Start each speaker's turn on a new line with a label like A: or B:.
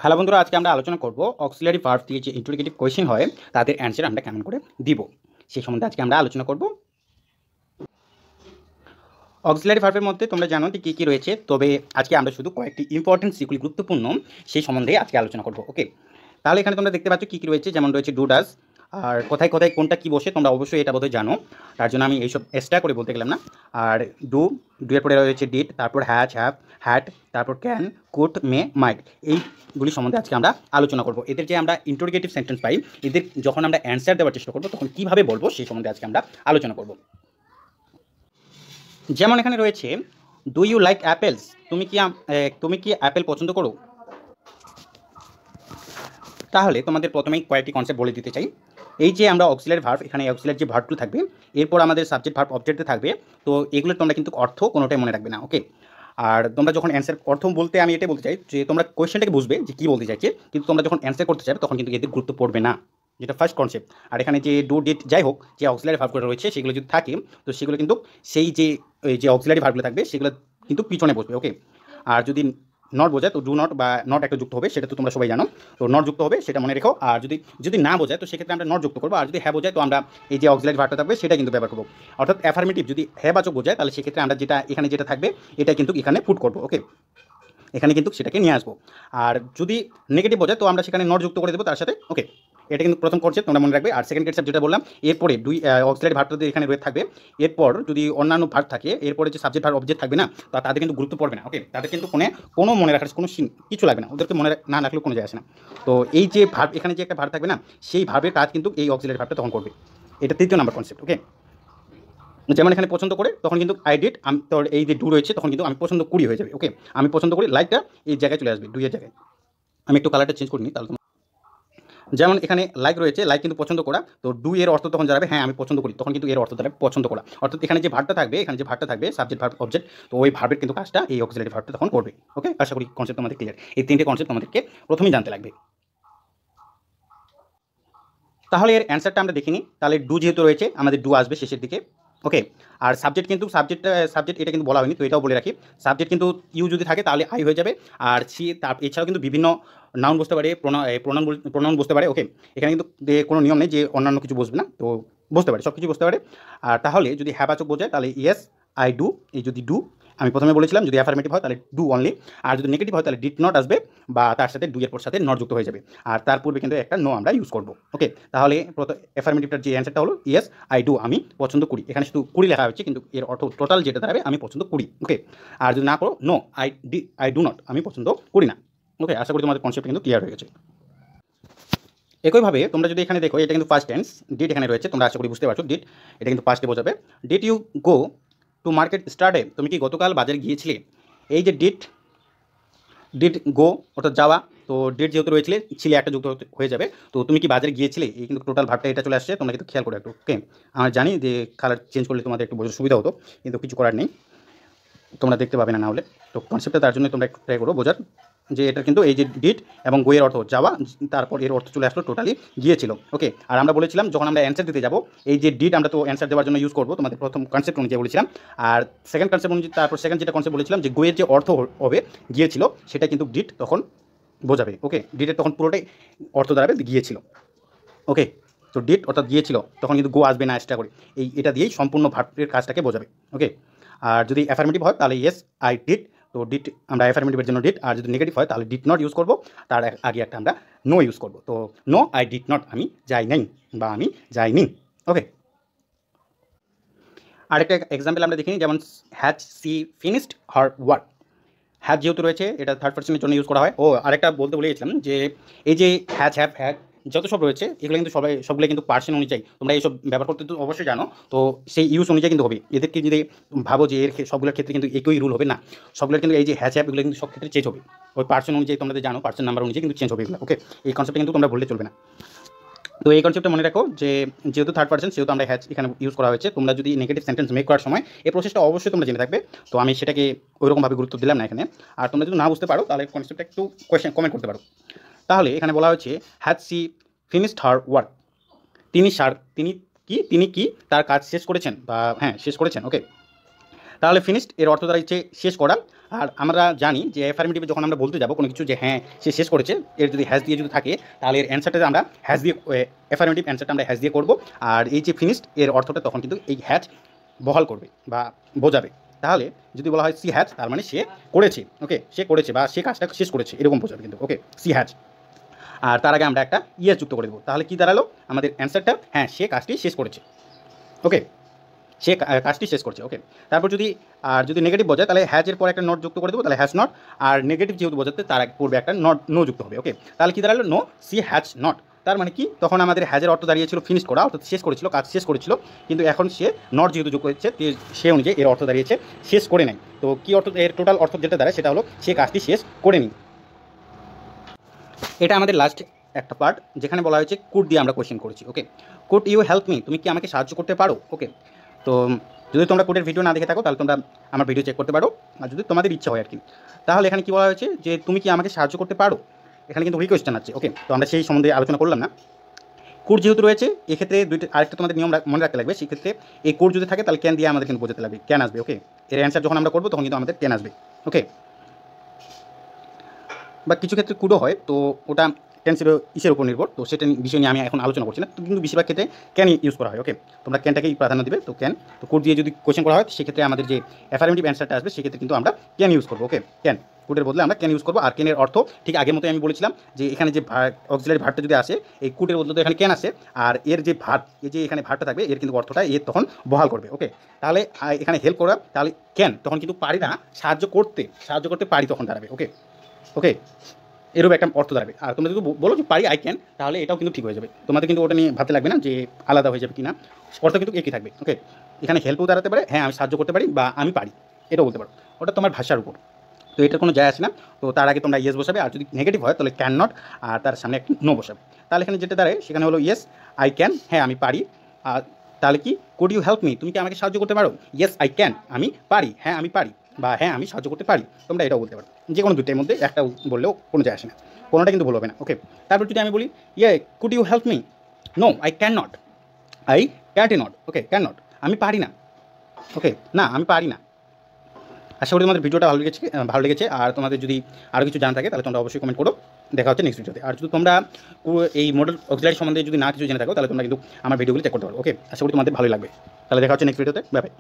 A: Hello বন্ধুরা, আজকে আমরা আলোচনা করব অক্সিলারি ভার্ব দিয়ে যে ইন্টারোগেটিভ কোয়েশ্চেন হয় তাদের অ্যান্সার আমরা কেমন করে দিব সেই সম্বন্ধে আজকে আমরা আলোচনা করব। অক্সিলারি ভার্বের মধ্যে তোমরা জানো যে কী কী রয়েছে, তবে আজকে আমরা শুধু কয়েকটি ইম্পর্টেন্ট যেগুলি গুরুত্বপূর্ণ সেই সম্বন্ধে আজকে আলোচনা করব। ওকে, তাহলে এখানে তোমরা দেখতে পাচ্ছ কী কী রয়েছে, যেমন রয়েছে ডু ডাজ, আর কোথায় কোথায় কোনটা কী বসে তোমরা অবশ্যই এটা বোধহয় জানো, তার জন্য আমি এইসব এক্সট্রা করে বলতে গেলাম না। আর ডু, ডুয়ের পরে রয়েছে ডিড, তারপর হ্যাজ, হ্যাভ, হ্যাড, তারপর ক্যান, কুড, মে, মাইট, এইগুলি সম্বন্ধে আজকে আমরা আলোচনা করব। এদের যে আমরা ইন্টারোগেটিভ সেন্টেন্স পাই, এদের যখন আমরা অ্যান্সার দেওয়ার চেষ্টা করবো তখন কীভাবে বলবো সেই সম্বন্ধে আজকে আমরা আলোচনা করব। যেমন এখানে রয়েছে ডু ইউ লাইক অ্যাপেলস, তুমি কি অ্যাপেল পছন্দ করো? তাহলে তোমাদের প্রথমেই কয়েকটি কনসেপ্ট বলে দিতে চাই। এই যে আমরা অক্সিলারি ভার্ব, এখানে অক্সিলারি যে ভার্বগুলো থাকবে এরপর আমাদের সাবজেক্ট ভার্ব অবজেক্টে থাকবে, তো এগুলোর তোমরা কিন্তু অর্থ কোনোটাই মনে রাখবে না। ওকে, আর তোমরা যখন অ্যান্সার অর্থ বলতে আমি এটাই বলতে চাই যে তোমরা কোয়েশ্চেনটাকে বুঝবে যে কী বলতে চাইছে, কিন্তু তোমরা যখন অ্যান্সার করতে চাইবে তখন কিন্তু এদের গুরুত্ব পড়বে না, যেটা ফার্স্ট কনসেপ্ট। আর এখানে যে ডু ডিড যাই হোক, যে অক্সিলারি ভার্বগুলো রয়েছে সেগুলো যদি থাকে তো সেগুলো কিন্তু সেই যে অক্সিলারি ভার্বগুলো থাকবে সেগুলো কিন্তু পিছনে বসবে। ওকে, আর যদি নট বোঝায় তো ডু নট বা নট একটা যুক্ত হবে, সেটা তো তোমরা সবাই জানো, তো নট যুক্ত হবে সেটা মনে রেখো। আর যদি না বোঝায় তো সেক্ষেত্রে আমরা নট যুক্ত করবো, আর যদি হ্যাঁ বোঝায় তো আমরা এই যে অক্সিলারি ভার্বটা থাকবে সেটা কিন্তু ব্যবহার করবো। অর্থাৎ অ্যাফার্মেটিভ যদি হ্যাঁ বাচক বোঝায় তাহলে সেক্ষেত্রে আমরা এখানে যেটা থাকবে এটা কিন্তু এখানে পুট করবো। ওকে, এখানে কিন্তু সেটাকে নিয়ে আসবো। আর যদি নেগেটিভ বোঝায় তো আমরা সেখানে নট যুক্ত করে দেবো তার সাথে। ওকে, এটা কিন্তু প্রথম কনসেপ্ট তোমরা মনে রাখবে। আর সেকেন্ড কনসেপ্ট যেটা বললাম, এরপরে দুই অক্সিলারি ভার্বটা এখানে রয়ে থাকবে, এরপর যদি অন্যান্য ভার্ব থাকে এরপরে যে সাবজেক্ট ভার্ব অবজেক্ট থাকবে না, তো তাদের কিন্তু গুরুত্ব পড়বে না। ওকে, তাদের কিন্তু কোনো মনে রাখার কোনো কিছু লাগবে না, ওদেরকে মনে না রাখলেও কোনো যায় আসে না। তো এই যে ভার্ব, এখানে যে একটা ভার্ব থাকবে না, সেই ভার্বের কাজ কিন্তু এই অক্সিলারি ভার্বটা তখন করবে। এটা তৃতীয় নাম্বার কনসেপ্ট। ওকে, যেমন এখানে পছন্দ করে তখন কিন্তু আই ডিড, আমি তোর এই যে ডু রয়েছে তখন কিন্তু আমি পছন্দ করি হয়ে যাবে। ওকে, আমি পছন্দ করি লাইকটা এই জায়গায় চলে আসবে, ডুয়ের জায়গায়। আমি একটু কালারটা চেঞ্জ করিনি তাহলে। যেমন এখানে লাইক রয়েছে, লাইক কিন্তু পছন্দ করা, তো ডু এর অর্থ তখন দাঁড়াবে হ্যাঁ আমি পছন্দ করি, তখন কিন্তু এর অর্থ দাঁড়াবে পছন্দ করা। অর্থাৎ এখানে যে ভার্বটা থাকবে সাবজেক্ট ভার্ব অবজেক্ট, তো ওই ভার্বের কিন্তু কাজটা এই অক্সিলারি ভার্বটা তখন করবে। ওকে, আশা করি কনসেপ্ট তোমাদের ক্লিয়ার। এই তিনটে কনসেপ্ট তোমাদেরকে প্রথমেই জানতে লাগবে। তাহলে এর অ্যান্সারটা আমরা দেখিনি। তাহলে ডু যেহেতু রয়েছে আমাদের ডু আসবে শেষের দিকে। ওকে, আর সাবজেক্ট এটা কিন্তু বলা হয়নি, তো এটাও বলে রাখি। সাবজেক্ট কিন্তু ইউ যদি থাকে তাহলে আই হয়ে যাবে, আর এছাড়াও কিন্তু বিভিন্ন নাউন বসতে পারে, প্রোনাউন বসতে পারে। ওকে, এখানে কিন্তু কোনো নিয়ম নেই যে অন্যান্য কিছু বসবে না, তো বসতে পারে, সব কিছু বসতে পারে। আর তাহলে যদি হ্যাবাচক বোঝায় তাহলে ইয়েস আই ডু, এই যদি ডু আমি প্রথমে বলেছিলাম যদি অ্যাফার্মেটিভ হয় তাহলে ডু অনলি, আর যদি নেগেটিভ হয় তাহলে ডিড নট আসবে বা তার সাথে ডু এর পর সাথে নট যুক্ত হয়ে যাবে, আর তার পূর্বে কিন্তু একটা নো আমরা ইউজ করবো। ওকে, তাহলে অ্যাফার্মেটিভটার যে অ্যান্সারটা হলো ইয়েস আই ডু, আমি পছন্দ করি। এখানে শুধু কুড়ি লেখা হচ্ছে কিন্তু এর অর্থ টোটাল যেটা দাঁড়াবে আমি পছন্দ করি। ওকে, আর যদি না করো নো আই ডু নট, আমি পছন্দ করি না। ওকে, আশা করি তোমাদের কনসেপ্ট কিন্তু ক্লিয়ার হয়ে গেছে। একইভাবে তোমরা যদি এখানে দেখো এটা কিন্তু ফার্স্ট টেন্স, ডিড এখানে রয়েছে, তোমরা আশা করি বুঝতে পারছো ডিড এটা কিন্তু ফার্স্টে বোঝাবে। Did you go to market স্টার্টে, তুমি কি গতকাল বাজারে গিয়েছিলে? এই যে ডিড গো অর্থাৎ যাওয়া, তো ডিড যেহেতু রয়েছিল ছিলে একটা যুক্ত হয়ে যাবে, তো তুমি কি বাজারে গিয়েছিলে এই কিন্তু টোটাল ভাবটা এটা চলে আসছে, তোমরা কিন্তু খেয়াল করো একটু। ওকে, আমরা জানি যে কালার চেঞ্জ করলে তোমাদের একটু বোঝার সুবিধা হতো, কিন্তু কিছু করার নেই, তোমরা দেখতে পাবে না হলে। তো কনসেপ্টটা তার জন্য তোমরা একটু ট্রাই করো বোঝার, যে এটা কিন্তু এই যে ডিড এবং গোয়ের অর্থ যাওয়া, তারপর এর অর্থ চলে আসলো টোটালি গিয়েছিল। ওকে, আর আমরা বলেছিলাম যখন আমরা অ্যান্সার দিতে যাবো এই যে ডিড আমরা তো অ্যান্সার দেওয়ার জন্য ইউজ করবো, তোমাদের প্রথম কনসেপ্ট অনুযায়ী বলেছিলাম। আর সেকেন্ড কনসেপ্ট অনুযায়ী তারপর সেকেন্ড যেটা কনসেপ্ট বলেছিলাম যে গোয়ের যে অর্থ হবে গিয়েছিল, সেটা কিন্তু ডিড তখন বোঝাবে। ওকে, ডিডের তখন পুরোটাই অর্থ দাঁড়াবে গিয়েছিল। ওকে, তো ডিড অর্থাৎ গিয়েছিল তখন কিন্তু গো আসবে না এক্সট্রা করে, এটা দিয়েই সম্পূর্ণ ভার্বের কাজটাকে বোঝাবে। ওকে, আর যদি অ্যাফার্মেটিভ হয় তাহলে ইয়েস আই ডিড, তো ডিড আমরা অ্যাফার্মেটিভের জন্য ডিড, আর যদি নেগেটিভ হয় তাহলে ডিড নট ইউজ করবো, তার আগে একটা আমরা নো ইউজ করবো। তো নো আই ডিড নট, আমি যাই নাই বা আমি যাইনি। ওকে, আরেকটা এক্সাম্পল আমরা দেখিনি, যেমন has C finished her work. Have যেহেতু রয়েছে এটা থার্ড পার্সনের জন্য ইউজ করা হয়। ও আরেকটা বলতে ভুলে গেছিলাম যে এই যে হ্যাজ হ্যাভ হ্যাড যত সব রয়েছে এগুলো কিন্তু সবগুলো কিন্তু পার্সন অনুযায়ী, তোমরা এইসব ব্যবহার করতে তো অবশ্যই জানো, তো সেই ইউজ অনুযায়ী কিন্তু হবে। এদেরকে যদি ভাবো যে এর সবগুলোর ক্ষেত্রে কিন্তু একই রুল হবে না, সবগুলোর কিন্তু এই যে হ্যাজ হ্যাভ এগুলো কিন্তু সব ক্ষেত্রে চেঞ্জ হবে, ওই পার্সন অনুযায়ী তোমরা জানো পার্সন নাম্বার অনুযায়ী কিন্তু চেঞ্জ হবে এগুলো। ওকে, এই কনসেপ্টটা কিন্তু তোমরা ভুললে চলবে না। তো এই কনসেপ্টটা মনে রাখো যে যেহেতু থার্ড পার্সন সেহেতু আমরা হ্যাজ এখানে ইউজ করা হয়েছে। তোমরা যদি নেগেটিভ সেন্টেন্স মেক করার সময় এই প্রসেসটা অবশ্যই তোমরা জেনে থাকবে, তো আমি সেটাকে ওইরকমভাবে গুরুত্ব দিলাম না এখানে। আর তোমরা যদি না বুঝতে পারো তাহলে কনসেপ্টটা একটু কমেন্ট করতে পারো। তাহলে এখানে বলা হয়েছে has C finished her work, তিনি কি তার কাজ শেষ করেছেন বা হ্যাঁ শেষ করেছেন। ওকে, তাহলে ফিনিশড এর অর্থ দাঁড়াচ্ছে শেষ করা। আর আমরা জানি যে অ্যাফার্মেটিভে যখন আমরা বলতে যাবো কোনো কিছু যে হ্যাঁ সে শেষ করেছে, এর যদি হ্যাজ দিয়ে যদি থাকে তাহলে এর অ্যান্সারটা আমরা হ্যাজ দিয়ে, অ্যাফার্মেটিভ অ্যান্সারটা আমরা হ্যাজ দিয়ে করবো। আর এই যে ফিনিশড এর অর্থটা তখন কিন্তু এই হ্যাজ বহাল করবে বা বোঝাবে। তাহলে যদি বলা হয় সি হ্যাজ, তার মানে সে করেছে, ওকে, সে করেছে বা সে কাজটা শেষ করেছে এরকম বোঝাবে কিন্তু, ওকে, সি হ্যাজ। আর তার আগে আমরা একটা ইয়েস যুক্ত করে দেবো, তাহলে কি দাঁড়ালো আমাদের অ্যান্সারটা, হ্যাঁ সে কাজটি শেষ করেছে, ওকে, সে কাজটি শেষ করছে, ওকে। তারপর যদি নেগেটিভ বোঝায় তাহলে হ্যাজের পর একটা নট যুক্ত করে দেবো, তাহলে হ্যাজ নট। আর নেগেটিভ যেহেতু বোঝাতে তার পূর্বে একটা নো যুক্ত হবে, ওকে। তাহলে কি দাঁড়ালো, নো সি হ্যাজ নট। তার মানে কি, তখন আমাদের হ্যাজের অর্থ দাঁড়িয়েছিল ফিনিশ করা, অর্থাৎ শেষ করেছিল, কাজ শেষ করেছিল, কিন্তু এখন সে নট যেহেতু যোগ করেছে সে অনুযায়ী এর অর্থ দাঁড়িয়েছে শেষ করে নাই। তো কি অর্থ, এর টোটাল অর্থ যেটা দাঁড়ায় সেটা হলো সে কাজটি শেষ করে নি। এটা আমাদের লাস্ট একটা পার্ট যেখানে বলা হয়েছে কুড দিয়ে আমরা কোয়েশ্চেন করেছি, ওকে। কুড ইউ হেল্প মি, তুমি কি আমাকে সাহায্য করতে পারো, ওকে। তো যদি তোমরা কুডের ভিডিও না দেখে থাকো তাহলে তোমরা আমার ভিডিও চেক করতে পারো, আর যদি তোমাদের ইচ্ছা হয় আর কি। তাহলে এখানে কি বলা হয়েছে যে তুমি কি আমাকে সাহায্য করতে পারো, এখানে কিন্তু রিকোয়েশ্চেন আছে, ওকে। তো আমরা সেই সম্বন্ধে আলোচনা করলাম না। কুড যেহেতু রয়েছে এক্ষেত্রে আরেকটা তোমাদের নিয়ম মনে রাখতে লাগবে, সেক্ষেত্রে এই কুড যদি থাকে তাহলে ক্যান দিয়ে আমাদের কিন্তু বোঝাতে লাগবে, ক্যান আসবে, ওকে। এর অ্যান্সার যখন আমরা করবো তখন কিন্তু আমাদের ক্যান আসবে, ওকে। বা কিছু ক্ষেত্রে কুডও হয়, তো ওটা টেন্সের ইসের উপর নির্ভর, তো সেটা বিষয় নিয়ে আমি এখন আলোচনা করছি না, কিন্তু বেশিরভাগ ক্ষেত্রে ক্যান ইউজ করা হয়, ওকে। তোমরা ক্যানটাকেই প্রাধান্য দিবে, তো ক্যান। তো কুড দিয়ে যদি কোয়েশ্চেন করা হয় সেক্ষেত্রে আমাদের যে অ্যাফার্মেটিভ অ্যান্সারটা আসবে সেক্ষেত্রে কিন্তু আমরা ক্যান ইউজ করবো, ওকে। ক্যান, কুডের বদলে আমরা ক্যান ইউজ করবো। আর ক্যানের অর্থ ঠিক আগের মতোই আমি বলেছিলাম যে এখানে যে অক্সিলারি ভার্বটা যদি আসে, এই কুডের বদলে তো এখানে ক্যান আসে, আর এর যে ভার্ব, এই যে এখানে ভার্বটা থাকবে এর কিন্তু অর্থটা এর তখন বহাল করবে, ওকে। তাহলে এখানে হেল্প করা, তাহলে ক্যান তখন কিন্তু পারি না, সাহায্য করতে পারি তখন দাঁড়াবে, ওকে, ওকে। এরূপ একটা অর্থ দাঁড়াবে। আর তোমরা যদি বলো যে পারি, আই ক্যান, তাহলে এটাও কিন্তু ঠিক হয়ে যাবে, তোমাদের কিন্তু ওটা নিয়ে ভাবতে লাগবে না যে আলাদা হয়ে যাবে কি না, অর্থ কিন্তু একই থাকবে, ওকে। এখানে হেল্পও দাঁড়াতে পারে, হ্যাঁ আমি সাহায্য করতে পারি, বা আমি পারি, এটাও বলতে পারো, ওটা তোমার ভাষার উপর। তো এটার কোনো যায় আসে না। তো তার আগে তোমরা ইয়েস বসাবে, আর যদি নেগেটিভ হয় তাহলে ক্যান নট, আর তার সামনে একটা নো বসাবে। তাহলে এখানে যেটা দাঁড়ায় সেখানে হলো ইয়েস আই ক্যান, হ্যাঁ আমি পারি। আর তাহলে কি, কুড ইউ হেল্প মি, তুমি কি আমাকে সাহায্য করতে পারো, ইয়েস আই ক্যান, আমি পারি, হ্যাঁ আমি পারি, বা হ্যাঁ আমি সাহায্য করতে পারি, তোমরা এটাও বলতে পারো। যে কোনো দুটোর মধ্যে একটা বললেও কোনো যায় আসে না, কোনোটা কিন্তু ভুল হবে না, ওকে। তারপর যদি আমি বলি could you help me, no I can not, I can't not, okay, can not, আমি পারি না, ওকে, না আমি পারি না। আশা করি তোমাদের ভিডিওটা ভালো লেগেছে। আর তোমাদের যদি আরও কিছু জানা থাকে তাহলে তোমরা অবশ্যই কমেন্ট করো। দেখা হচ্ছে নেক্সট ভিডিওতে। আর যদি তোমরা এই মডেল অক্সিলারি সম্বন্ধে যদি না কিছু জেনে থাকো তাহলে তোমরা কিন্তু আমার ভিডিওগুলো চেক করতে পারো, ওকে। আশা করি তোমাদের ভালোই লাগবে। তাহলে দেখা হচ্ছে নেক্সট ভিডিওতে, বাই বাই।